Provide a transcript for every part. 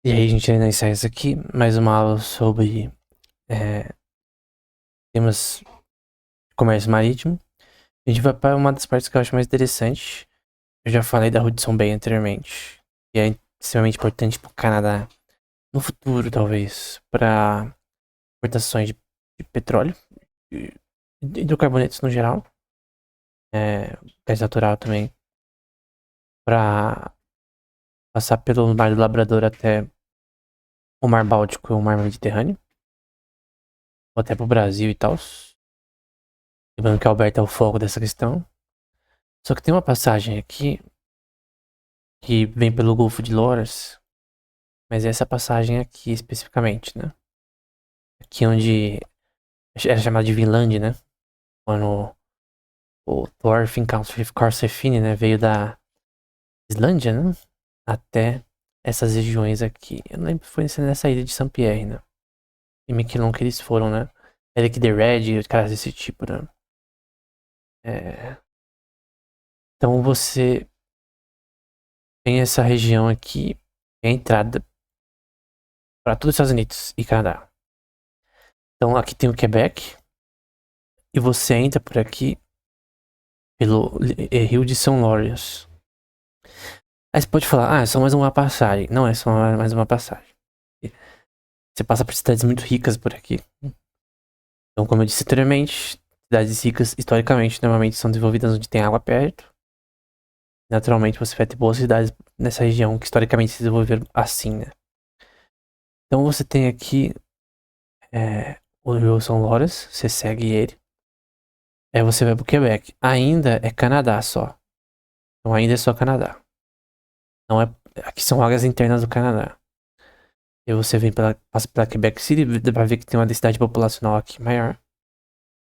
E aí a gente ainda encerra isso aqui, mais uma aula sobre temas de comércio marítimo. A gente vai para uma das partes que eu acho mais interessante. Eu já falei da Hudson Bay anteriormente, que é extremamente importante para o Canadá no futuro, talvez, para exportações de petróleo e hidrocarbonetos no geral, gás natural também, para passar pelo Mar do Labrador até o Mar Báltico e o Mar Mediterrâneo, ou até para o Brasil e tal. Lembrando que Alberta é o foco dessa questão. Só que tem uma passagem aqui que vem pelo Golfo de Loras, mas essa passagem aqui especificamente, né? Aqui onde era chamado de Vinland, né? Quando o Thorfinn Karlsefni, né, veio da Islândia, né? Até essas regiões aqui. Eu não lembro se foi nessa ilha de Saint-Pierre, né? E Miquelon que eles foram, né? Eric the Red, caras desse tipo, né? Então você tem essa região aqui, é a entrada para todos os Estados Unidos e Canadá. Então aqui tem o Quebec, e você entra por aqui pelo Rio de São Lourenço. Aí você pode falar, é só mais uma passagem. Não é só mais uma passagem. Você passa por cidades muito ricas por aqui. Então, como eu disse anteriormente, cidades ricas, historicamente, normalmente são desenvolvidas onde tem água perto. Naturalmente, você vai ter boas cidades nessa região que historicamente se desenvolveram assim, né? Então, você tem aqui o Rio São Lourenço, você segue ele. Aí você vai pro Quebec. Ainda é Canadá só. Então, ainda é só Canadá. Não é, aqui são águas internas do Canadá. E você passa pela Quebec City, dá pra ver que tem uma densidade populacional aqui maior.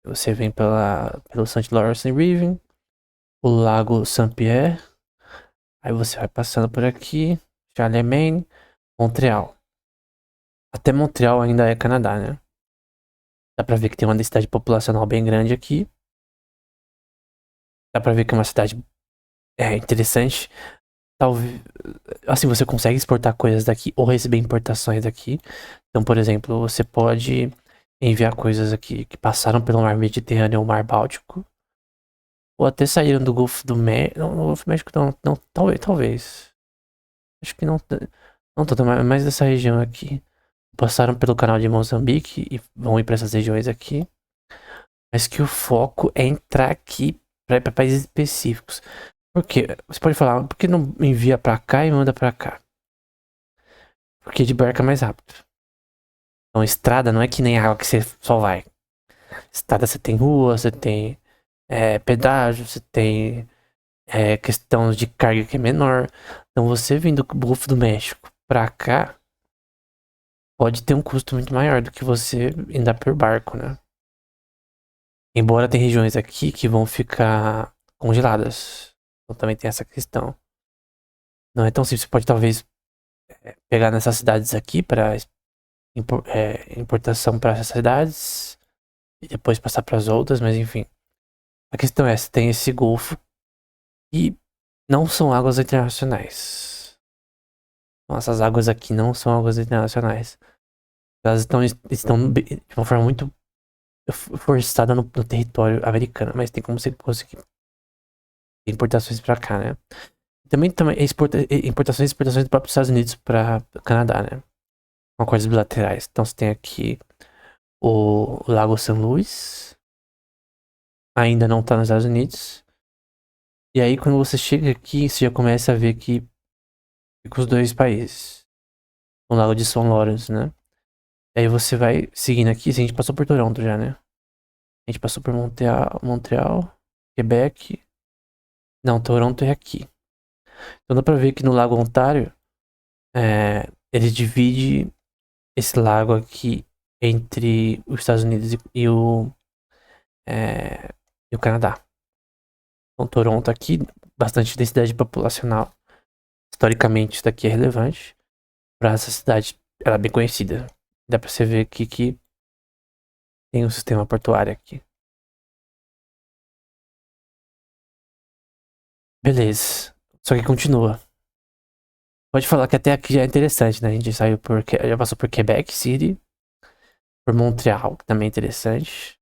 Você vem pelo St. Lawrence River, o Lago Saint-Pierre. Aí você vai passando por aqui, Charlemagne, Montreal. Até Montreal ainda é Canadá, né? Dá pra ver que tem uma densidade populacional bem grande aqui. Dá pra ver que é uma cidade interessante. Talvez, assim, você consegue exportar coisas daqui ou receber importações daqui. Então, por exemplo, você pode enviar coisas aqui que passaram pelo Mar Mediterrâneo ou Mar Báltico. Ou até saíram do Golfo do México. Não, no Golfo do México não, talvez. Acho que não, não tanto, mais dessa região aqui. Passaram pelo canal de Moçambique e vão ir para essas regiões aqui. Mas que o foco é entrar aqui para países específicos. Por quê? Você pode falar, por que não envia para cá e manda para cá? Porque de barco é mais rápido. Então, estrada não é que nem água que você só vai. Estrada você tem rua, você tem pedágio, você tem questão de carga que é menor. Então, você vindo do Golfo do México pra cá, pode ter um custo muito maior do que você andar por barco, né? Embora tem regiões aqui que vão ficar congeladas. Então, também tem essa questão. Não é tão simples. Você pode talvez pegar nessas cidades aqui para importação para essas cidades e depois passar para as outras, mas enfim. A questão é, você tem esse golfo e não são águas internacionais. Então, essas águas aqui não são águas internacionais. Elas estão de uma forma muito forçada no território americano, mas tem como você conseguir importações para cá, né? Também importações e exportações dos próprios Estados Unidos para o Canadá, né? Com acordos bilaterais. Então você tem aqui o Lago São Luís, ainda não tá nos Estados Unidos. E aí quando você chega aqui, você já começa a ver que fica os dois países. O Lago de São Lawrence, né? E aí você vai seguindo aqui, a gente passou por Toronto já, né? A gente passou por Montreal, Quebec. Não, Toronto é aqui. Então dá pra ver que no Lago Ontário, ele divide esse lago aqui entre os Estados Unidos e o Canadá. Então Toronto aqui, bastante densidade populacional. Historicamente isso daqui é relevante para essa cidade. Ela é bem conhecida. Dá pra você ver aqui que tem um sistema portuário aqui. Beleza. Só que continua. Pode falar que até aqui já é interessante, né? A gente saiu por. Já passou por Quebec City, por Montreal, que também é interessante,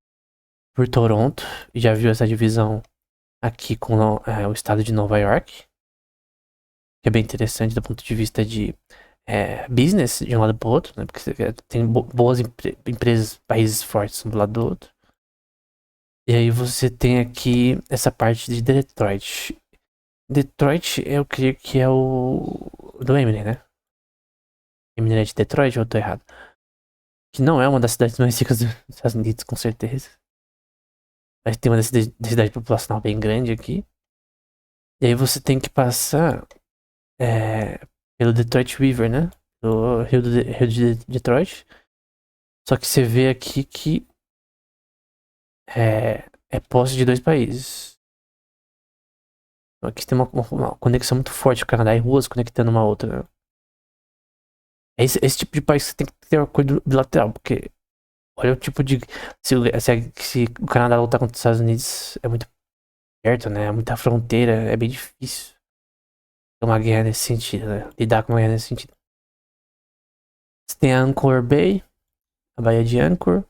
por Toronto, e já viu essa divisão aqui com o estado de Nova York, que é bem interessante do ponto de vista de business, de um lado pro outro, né? Porque tem boas empresas, países fortes um do lado do outro. E aí você tem aqui essa parte de Detroit. Detroit, eu creio que é o do Eminem, né? Eminem é de Detroit ou eu tô errado? Que não é uma das cidades mais ricas dos Estados Unidos, com certeza. Mas tem uma densidade populacional bem grande aqui. E aí você tem que passar é, pelo Detroit River, né? Do Rio de Detroit. Só que você vê aqui que é posse de dois países. Aqui tem uma conexão muito forte com o Canadá e ruas conectando uma outra, né? É esse tipo de país que você tem que ter um acordo bilateral, porque olha o tipo de. Se o Canadá lutar contra os Estados Unidos é muito perto, né? É muita fronteira, é bem difícil ter uma guerra nesse sentido, né? Lidar com uma guerra nesse sentido. Você tem a Anchor Bay, a Baía de Anchor.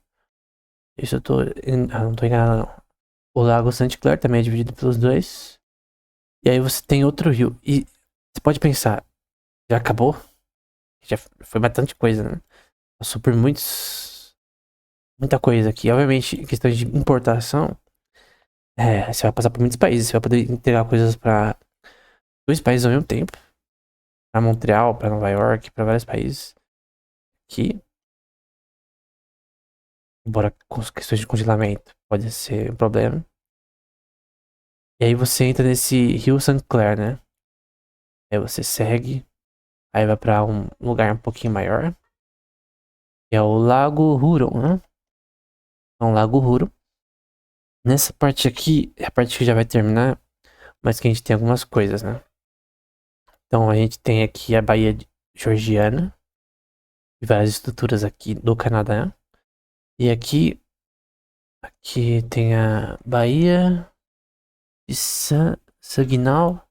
Isso eu tô. Não tô enganado, não. O Lago St. Clair também é dividido pelos dois. E aí você tem outro rio. E você pode pensar, já acabou? Já foi bastante coisa, né? Passou por muita coisa aqui. Obviamente, em questão de importação, você vai passar por muitos países. Você vai poder entregar coisas para dois países ao mesmo tempo. Para Montreal, para Nova York, para vários países. Que, embora com questões de congelamento pode ser um problema. E aí você entra nesse Rio St. Clair, né? Aí você segue, aí vai para um lugar um pouquinho maior. Que é o Lago Huron, né? É um Lago Huron. Nessa parte aqui é a parte que já vai terminar, mas que a gente tem algumas coisas, né? Então a gente tem aqui a Baía Georgiana e várias estruturas aqui do Canadá. E aqui tem a Baía de Saginaw,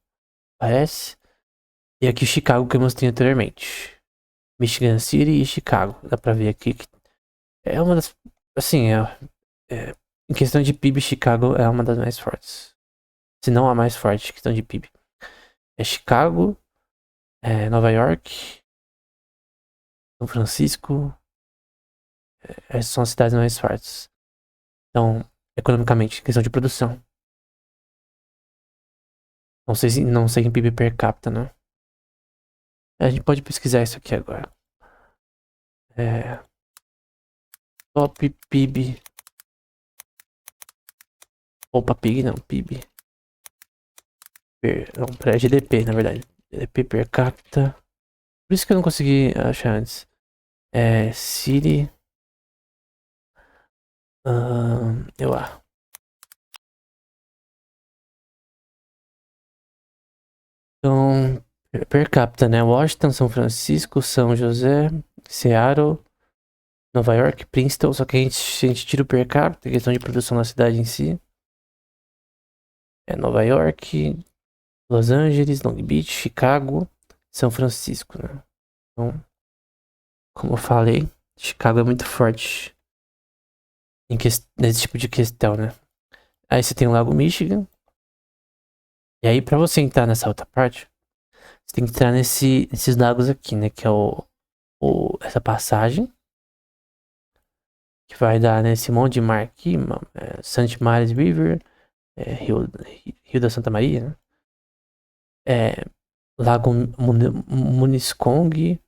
parece. E aqui Chicago que eu mostrei anteriormente. Michigan City e Chicago. Dá pra ver aqui que é uma das. Assim, em questão de PIB, Chicago é uma das mais fortes. Se não a mais forte em questão de PIB. É Chicago, Nova York, São Francisco. Essas são as cidades mais fortes. Então, economicamente, questão de produção. Não sei em PIB per capita, né? A gente pode pesquisar isso aqui agora. É, top PIB. Opa, PIB não, PIB. Não, pera, GDP, na verdade. GDP per capita. Por isso que eu não consegui achar antes. City. Eu acho. Então, per capita, né? Washington, São Francisco, São José, Seattle, Nova York, Princeton. Só que a gente tira o per capita, questão de produção na cidade em si. É Nova York, Los Angeles, Long Beach, Chicago, São Francisco, né? Então, como eu falei, Chicago é muito forte nesse tipo de questão, né? Aí você tem o Lago Michigan. E aí, pra você entrar nessa outra parte, você tem que entrar nesses lagos aqui, né? Que é essa passagem. Que vai dar nesse monte de mar aqui. St. Mary's River. Rio da Santa Maria, né? Lago Muniscong.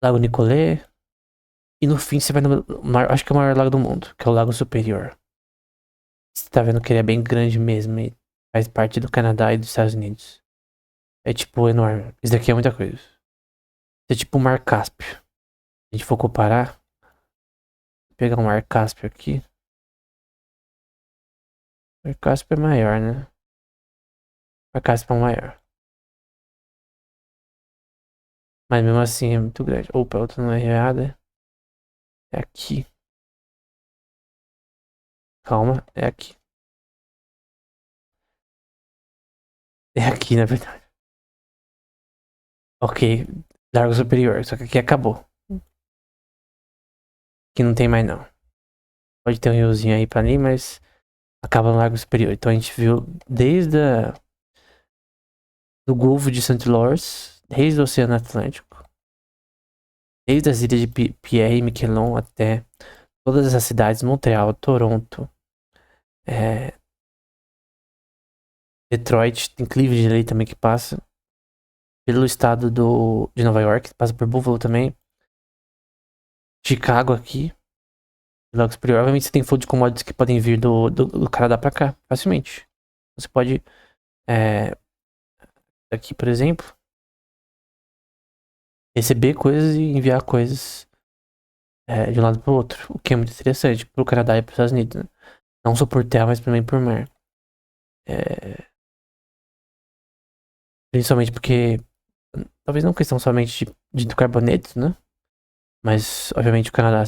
Lago Nicolet. E no fim você vai no mar, acho que é o maior lago do mundo, que é o Lago Superior. Você tá vendo que ele é bem grande mesmo e faz parte do Canadá e dos Estados Unidos. É tipo enorme. Isso daqui é muita coisa. É tipo o Mar Cáspio. Se a gente for comparar, pegar um Mar Cáspio aqui. O Mar Cáspio é maior, né? O Mar Cáspio é o maior. Mas mesmo assim é muito grande. Opa, outra não é errada. É aqui. Calma, é aqui. É aqui, na verdade. Ok, Largo Superior, só que aqui acabou. Aqui não tem mais não. Pode ter um riozinho aí pra ali, mas acaba no Largo Superior. Então a gente viu desde o Golfo de St. Lawrence, desde o Oceano Atlântico, desde as ilhas de Pierre e Miquelon até todas essas cidades, Montreal, Toronto, é, Detroit, tem Cleveland ali também que passa, pelo estado de Nova York, passa por Buffalo também, Chicago aqui, Lago Superior. Obviamente você tem flow de commodities que podem vir do Canadá pra cá, facilmente. Você pode, é, aqui por exemplo, receber coisas e enviar coisas de um lado pro outro, o que é muito interessante pro Canadá e pros Estados Unidos, né? Não só por terra, mas também por mar. É, principalmente porque, talvez não questão somente de carbonetos, né? Mas, obviamente, o Canadá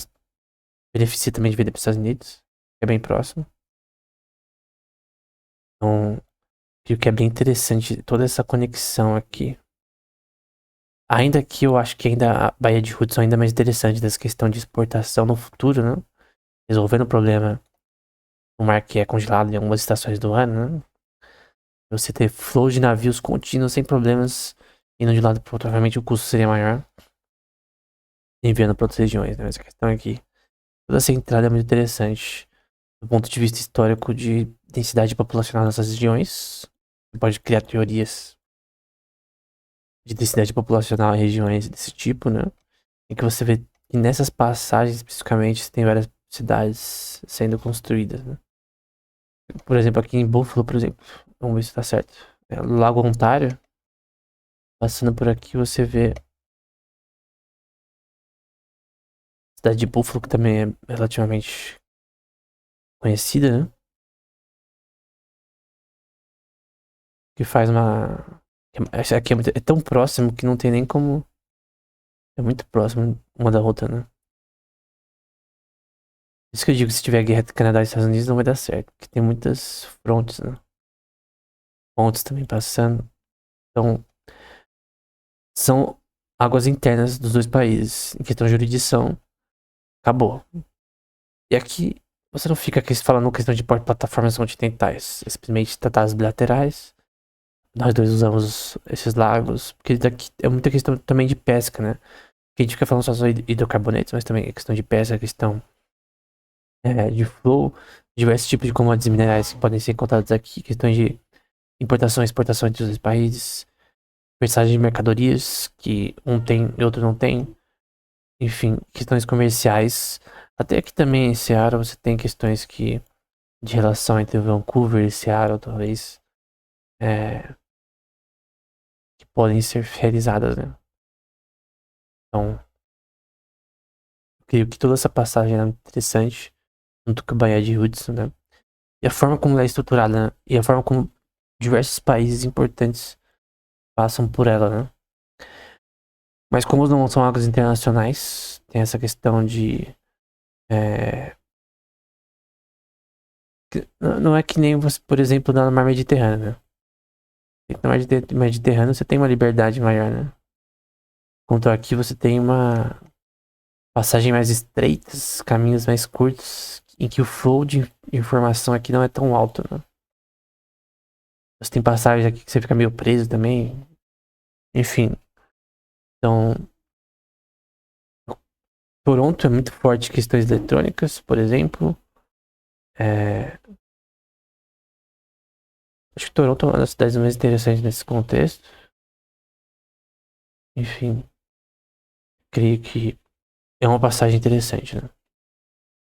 beneficia também de vender para os Estados Unidos, que é bem próximo. Então, o que é bem interessante, toda essa conexão aqui. Ainda que eu acho que ainda a Baía de Hudson é ainda mais interessante dessa questão de exportação no futuro, né? Resolvendo o problema no mar que é congelado em algumas estações do ano, né? Você ter flow de navios contínuos sem problemas indo de um lado para outro. Obviamente o custo seria maior enviando para outras regiões, né? Mas a questão é que toda essa entrada é muito interessante do ponto de vista histórico de densidade populacional nessas regiões. Você pode criar teorias de densidade populacional em regiões desse tipo, né? E que você vê que nessas passagens especificamente tem várias cidades sendo construídas, né? Por exemplo, aqui em Buffalo, por exemplo, vamos ver se tá certo. Lago Ontário, passando por aqui você vê a cidade de Buffalo, que também é relativamente conhecida, né? Que faz uma. Essa aqui é tão próximo que não tem nem como. É muito próximo uma da outra, né? Por isso que eu digo que se tiver guerra entre Canadá e Estados Unidos não vai dar certo. Porque tem muitas frontes, né? Pontes também passando. Então, são águas internas dos dois países. Em questão de jurisdição, acabou. E aqui, você não fica aqui falando questão de plataformas continentais. É simplesmente tratados bilaterais. Nós dois usamos esses lagos. Porque daqui é muita questão também de pesca, né? Porque a gente fica falando só sobre hidrocarbonetos, mas também é questão de pesca, questão de flow, diversos tipos de commodities minerais que podem ser encontrados aqui, questões de importação e exportação entre os dois países, versagem de mercadorias que um tem e outro não tem, enfim, questões comerciais. Até aqui também em Seattle você tem questões de relação entre Vancouver e Seattle, talvez, é, que podem ser realizadas, né? Então, eu creio que toda essa passagem é interessante, junto com a Baía de Hudson, né? E a forma como ela é estruturada, né? E a forma como diversos países importantes passam por ela, né? Mas como não são águas internacionais, tem essa questão de. É, não é que nem você, por exemplo, no mar Mediterrâneo, né? No mar Mediterrâneo você tem uma liberdade maior, né? Enquanto aqui você tem uma passagem mais estreitas, caminhos mais curtos, em que o flow de informação aqui não é tão alto, né? Você tem passagens aqui que você fica meio preso também. Enfim. Então, Toronto é muito forte em questões eletrônicas, por exemplo. É, acho que Toronto é uma das cidades mais interessantes nesse contexto. Enfim, creio que é uma passagem interessante, né?